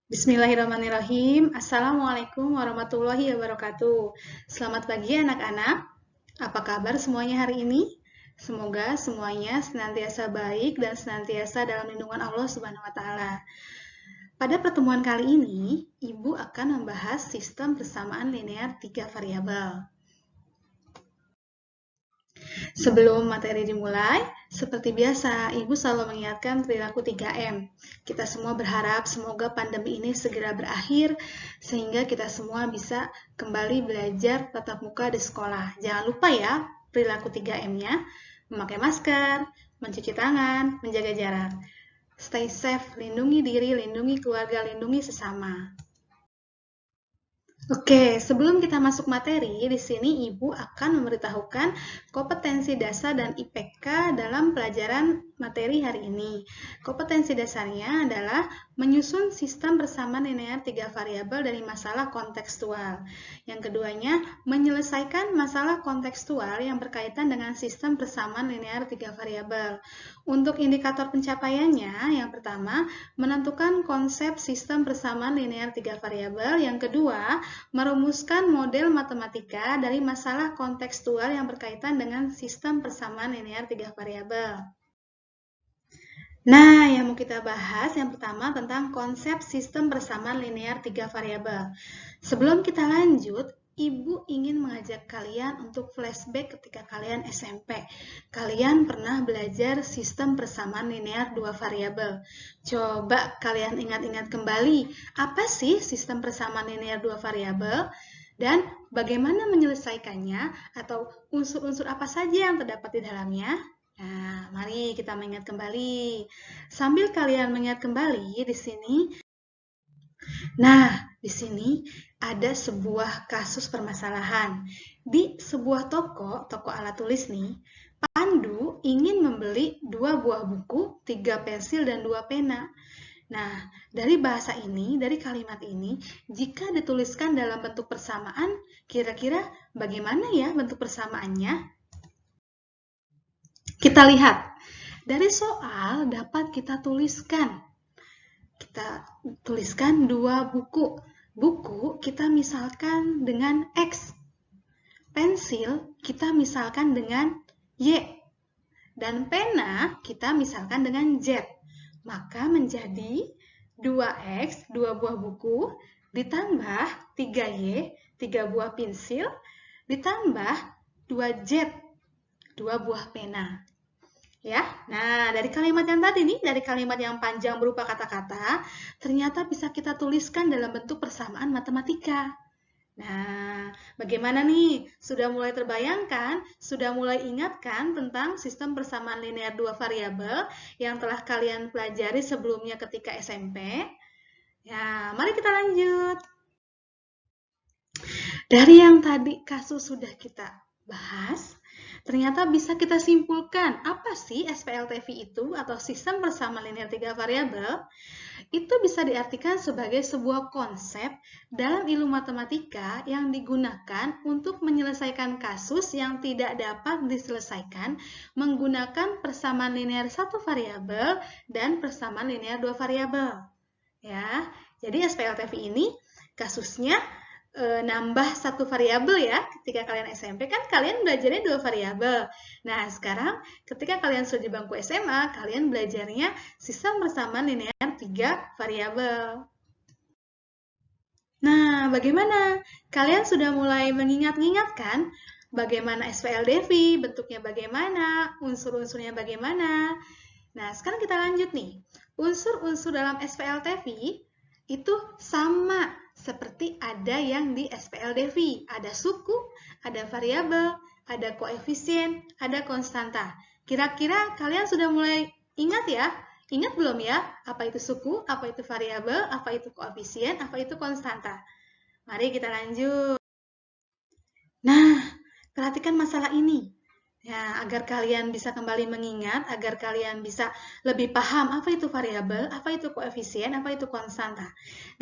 Bismillahirrahmanirrahim. Assalamualaikum warahmatullahi wabarakatuh. Selamat pagi anak-anak. Apa kabar semuanya hari ini? Semoga semuanya senantiasa baik dan senantiasa dalam lindungan Allah Subhanahu wa taala. Pada pertemuan kali ini, Ibu akan membahas sistem persamaan linear 3 variabel. Sebelum materi dimulai, seperti biasa, Ibu selalu mengingatkan perilaku 3M. Kita semua berharap semoga pandemi ini segera berakhir, sehingga kita semua bisa kembali belajar tatap muka di sekolah. Jangan lupa ya, perilaku 3M-nya, memakai masker, mencuci tangan, menjaga jarak. Stay safe, lindungi diri, lindungi keluarga, lindungi sesama. Oke, sebelum kita masuk materi, di sini Ibu akan memberitahukan kompetensi dasar dan IPK dalam pelajaran materi hari ini. Kompetensi dasarnya adalah menyusun sistem persamaan linear 3 variabel dari masalah kontekstual. Yang keduanya, menyelesaikan masalah kontekstual yang berkaitan dengan sistem persamaan linear 3 variabel. Untuk indikator pencapaiannya, yang pertama, menentukan konsep sistem persamaan linear 3 variabel. Yang kedua, merumuskan model matematika dari masalah kontekstual yang berkaitan dengan sistem persamaan linear 3 variabel. Nah, yang mau kita bahas yang pertama tentang konsep sistem persamaan linear 3 variabel. Sebelum kita lanjut, Ibu ingin mengajak kalian untuk flashback ketika kalian SMP. Kalian pernah belajar sistem persamaan linear 2 variabel. Coba kalian ingat-ingat kembali, apa sih sistem persamaan linear 2 variabel? Dan bagaimana menyelesaikannya atau unsur-unsur apa saja yang terdapat di dalamnya? Nah, mari kita mengingat kembali. Sambil kalian mengingat kembali di sini, di sini ada sebuah kasus permasalahan. Di sebuah toko alat tulis nih, Pandu ingin membeli 2 buah buku, 3 pensil, dan 2 pena. Nah, dari bahasa ini, dari kalimat ini, jika dituliskan dalam bentuk persamaan, kira-kira bagaimana ya bentuk persamaannya? Kita lihat, dari soal dapat kita tuliskan. Kita tuliskan 2 buku. Buku kita misalkan dengan X. Pensil kita misalkan dengan Y. Dan pena kita misalkan dengan Z. Maka menjadi 2X, 2 buah buku, ditambah 3Y, 3 buah pensil, ditambah 2Z, 2 buah pena. Ya, nah dari kalimat yang tadi nih, dari kalimat yang panjang berupa kata-kata, ternyata bisa kita tuliskan dalam bentuk persamaan matematika. Nah, bagaimana nih? Sudah mulai terbayangkan? Sudah mulai ingatkan tentang sistem persamaan linear 2 variabel yang telah kalian pelajari sebelumnya ketika SMP? Ya, mari kita lanjut. Dari yang tadi kasus sudah kita bahas, ternyata bisa kita simpulkan apa sih SPLTV itu atau sistem persamaan linear 3 variabel? Itu bisa diartikan sebagai sebuah konsep dalam ilmu matematika yang digunakan untuk menyelesaikan kasus yang tidak dapat diselesaikan menggunakan persamaan linear 1 variabel dan persamaan linear 2 variabel. Ya, jadi SPLTV ini kasusnya nambah 1 variabel ya. Ketika kalian SMP kan kalian belajarnya 2 variabel. Nah, sekarang ketika kalian sudah di bangku SMA, kalian belajarnya sistem persamaan linear 3 variabel. Nah, bagaimana? Kalian sudah mulai mengingat-ingat kan? Bagaimana SPLDV, bentuknya bagaimana, unsur-unsurnya bagaimana. Nah, sekarang kita lanjut nih. Unsur-unsur dalam SPLTV itu sama seperti ada yang di SPLDV. Ada suku, ada variabel, ada koefisien, ada konstanta. Kira-kira kalian sudah mulai ingat ya? Ingat belum ya? Apa itu suku, apa itu variabel, apa itu koefisien, apa itu konstanta? Mari kita lanjut. Nah, perhatikan masalah ini. Ya, agar kalian bisa kembali mengingat, agar kalian bisa lebih paham apa itu variabel, apa itu koefisien, apa itu konstanta.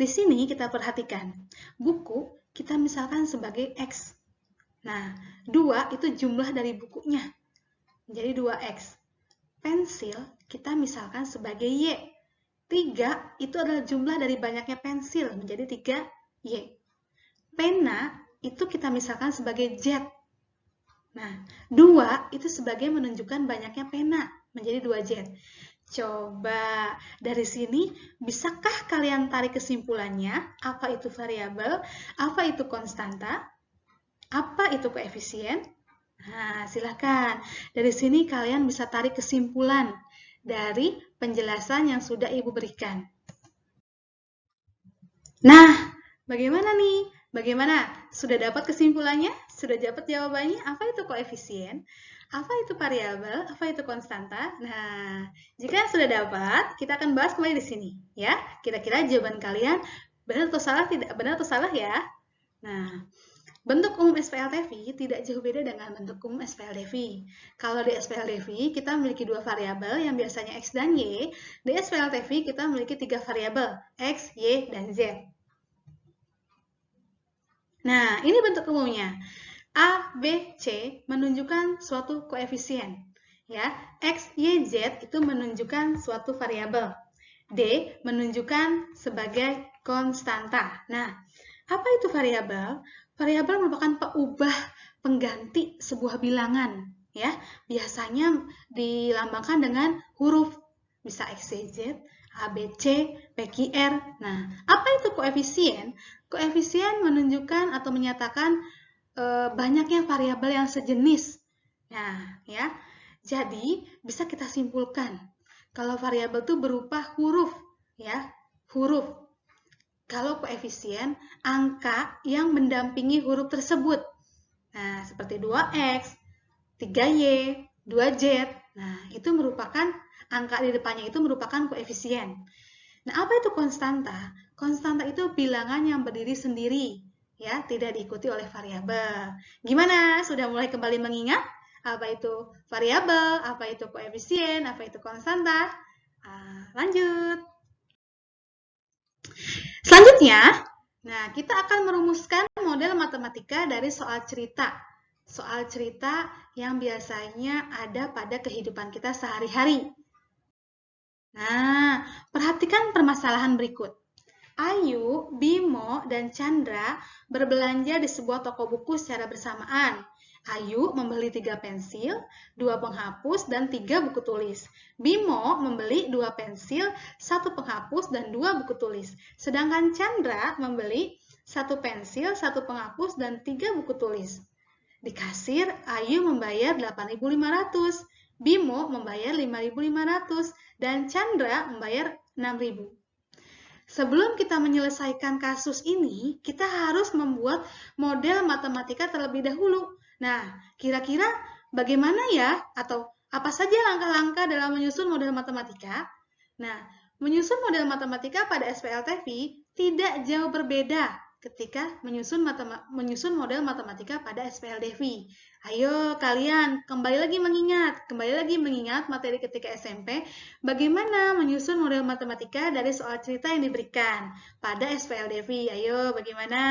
Di sini kita perhatikan, buku kita misalkan sebagai X. Nah, 2 itu jumlah dari bukunya, menjadi 2X. Pensil kita misalkan sebagai Y. 3 itu adalah jumlah dari banyaknya pensil, menjadi 3Y. Pena itu kita misalkan sebagai Z. Nah, 2 itu sebagai menunjukkan banyaknya pena, menjadi 2Z. Coba dari sini, bisakah kalian tarik kesimpulannya? Apa itu variabel? Apa itu konstanta? Apa itu koefisien? Nah, silakan. Dari sini kalian bisa tarik kesimpulan dari penjelasan yang sudah Ibu berikan. Nah, bagaimana nih? Bagaimana? Sudah dapat kesimpulannya? Sudah dapat jawabannya? Apa itu koefisien? Apa itu variabel? Apa itu konstanta? Nah, jika sudah dapat, kita akan bahas kembali di sini, ya. Kira-kira jawaban kalian benar atau salah? Tidak benar atau salah ya? Nah, bentuk umum SPLTV tidak jauh beda dengan bentuk umum SPLDV. Kalau di SPLDV kita memiliki 2 variabel yang biasanya X dan Y. Di SPLTV kita memiliki 3 variabel, X, Y, dan Z. Nah, ini bentuk umumnya. A, B, C menunjukkan suatu koefisien. Ya, X, Y, Z itu menunjukkan suatu variabel. D menunjukkan sebagai konstanta. Nah, apa itu variabel? Variabel merupakan peubah pengganti sebuah bilangan. Ya, biasanya dilambangkan dengan huruf. Bisa X, Y, Z, A, B, C, P, Q, R. Nah, apa itu koefisien? Koefisien menunjukkan atau menyatakan banyaknya variabel yang sejenis. Nah, ya. Jadi, bisa kita simpulkan kalau variabel itu berupa huruf, ya. Huruf. Kalau koefisien, angka yang mendampingi huruf tersebut. Nah, seperti 2X, 3Y, 2Z. Nah, itu merupakan angka di depannya itu merupakan koefisien. Nah, apa itu konstanta? Konstanta itu bilangan yang berdiri sendiri, ya, tidak diikuti oleh variabel. Gimana? Sudah mulai kembali mengingat apa itu variabel, apa itu koefisien, apa itu konstanta? Lanjut. Selanjutnya, nah, kita akan merumuskan model matematika dari soal cerita. Soal cerita yang biasanya ada pada kehidupan kita sehari-hari. Nah, perhatikan permasalahan berikut. Ayu, Bimo, dan Chandra berbelanja di sebuah toko buku secara bersamaan. Ayu membeli 3 pensil, 2 penghapus, dan 3 buku tulis. Bimo membeli 2 pensil, 1 penghapus, dan 2 buku tulis. Sedangkan Chandra membeli 1 pensil, 1 penghapus, dan 3 buku tulis. Di kasir, Ayu membayar 8.500, Bimo membayar 5.500, dan Chandra membayar 6.000. Sebelum kita menyelesaikan kasus ini, kita harus membuat model matematika terlebih dahulu. Nah, kira-kira bagaimana ya? Atau apa saja langkah-langkah dalam menyusun model matematika? Nah, menyusun model matematika pada SPLTV tidak jauh berbeda ketika menyusun model matematika pada SPLDV. Ayo kalian kembali lagi mengingat materi ketika SMP, bagaimana menyusun model matematika dari soal cerita yang diberikan pada SPLDV. Ayo bagaimana?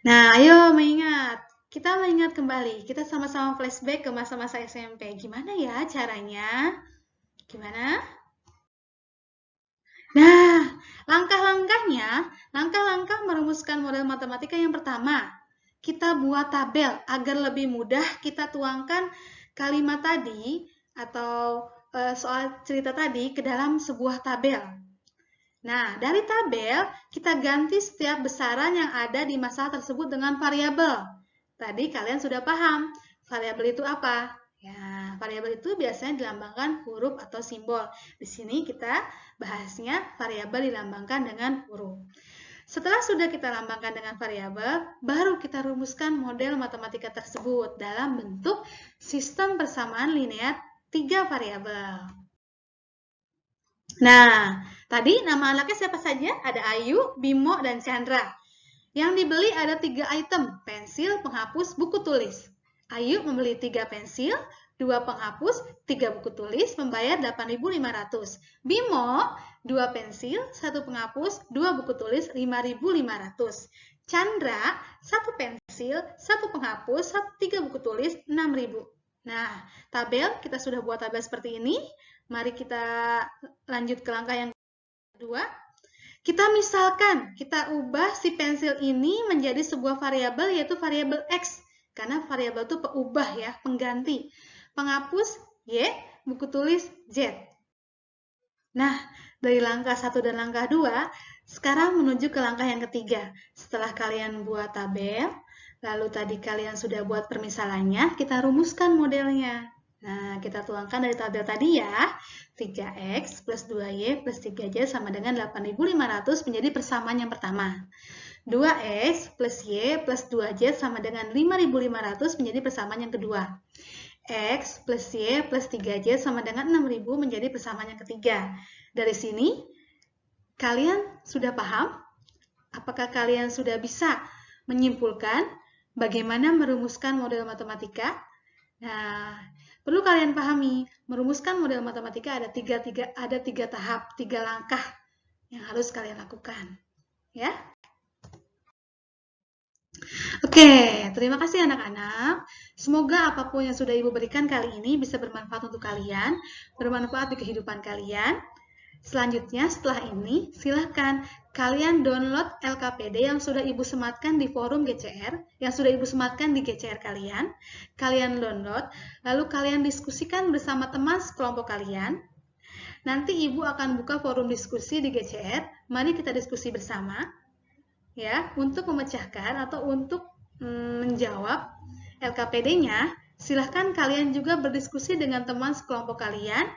Nah, ayo mengingat. Kita mengingat kembali, kita sama-sama flashback ke masa-masa SMP. Gimana ya caranya? Gimana? Nah, langkah merumuskan model matematika yang pertama, kita buat tabel agar lebih mudah kita tuangkan kalimat tadi atau soal cerita tadi ke dalam sebuah tabel. Nah, dari tabel, kita ganti setiap besaran yang ada di masalah tersebut dengan variabel. Tadi kalian sudah paham, variabel itu apa? Ya, variabel itu biasanya dilambangkan huruf atau simbol. Di sini kita bahasnya variabel dilambangkan dengan huruf. Setelah sudah kita lambangkan dengan variabel, baru kita rumuskan model matematika tersebut dalam bentuk sistem persamaan linear 3 variabel. Nah, tadi nama anaknya siapa saja? Ada Ayu, Bimo, dan Chandra. Yang dibeli ada 3 item, pensil, penghapus, buku tulis. Ayu membeli 3 pensil, 2 penghapus, 3 buku tulis, membayar 8.500. Bimo, 2 pensil, 1 penghapus, 2 buku tulis, 5.500. Chandra, 1 pensil, 1 penghapus, 3 buku tulis, 6.000. Nah, tabel, kita sudah buat tabel seperti ini. Mari kita lanjut ke langkah yang kedua. Kita misalkan, kita ubah si pensil ini menjadi sebuah variabel, yaitu variabel X. Karena variabel itu peubah ya, pengganti. Penghapus Y, buku tulis Z. Nah, dari langkah 1 dan langkah 2, sekarang menuju ke langkah yang ketiga. Setelah kalian buat tabel, lalu tadi kalian sudah buat permisalannya, kita rumuskan modelnya. Nah, kita tuangkan dari tabel tadi ya. 3X plus 2Y plus 3Z sama dengan 8.500 menjadi persamaan yang pertama. 2X plus Y plus 2Z sama dengan 5.500 menjadi persamaan yang kedua. X plus Y plus 3Z sama dengan 6.000 menjadi persamaan yang ketiga. Dari sini, kalian sudah paham? Apakah kalian sudah bisa menyimpulkan bagaimana merumuskan model matematika? Nah, perlu kalian pahami, merumuskan model matematika ada tiga tahap, 3 langkah yang harus kalian lakukan. Ya. Oke, terima kasih anak-anak. Semoga apapun yang sudah Ibu berikan kali ini bisa bermanfaat untuk kalian, bermanfaat di kehidupan kalian. Selanjutnya, setelah ini, silahkan kalian download LKPD yang sudah Ibu sematkan di forum GCR, yang sudah Ibu sematkan di GCR kalian. Kalian download, lalu kalian diskusikan bersama teman sekelompok kalian. Nanti Ibu akan buka forum diskusi di GCR. Mari kita diskusi bersama, ya, untuk memecahkan atau untuk menjawab LKPD-nya. Silahkan kalian juga berdiskusi dengan teman sekelompok kalian.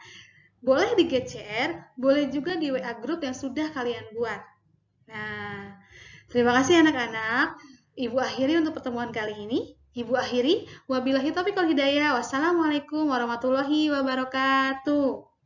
Boleh di GCR, boleh juga di WA group yang sudah kalian buat. Nah, terima kasih anak-anak. Ibu akhiri untuk pertemuan kali ini. Ibu akhiri, wabillahi taufiq wal hidayah. Wassalamualaikum warahmatullahi wabarakatuh.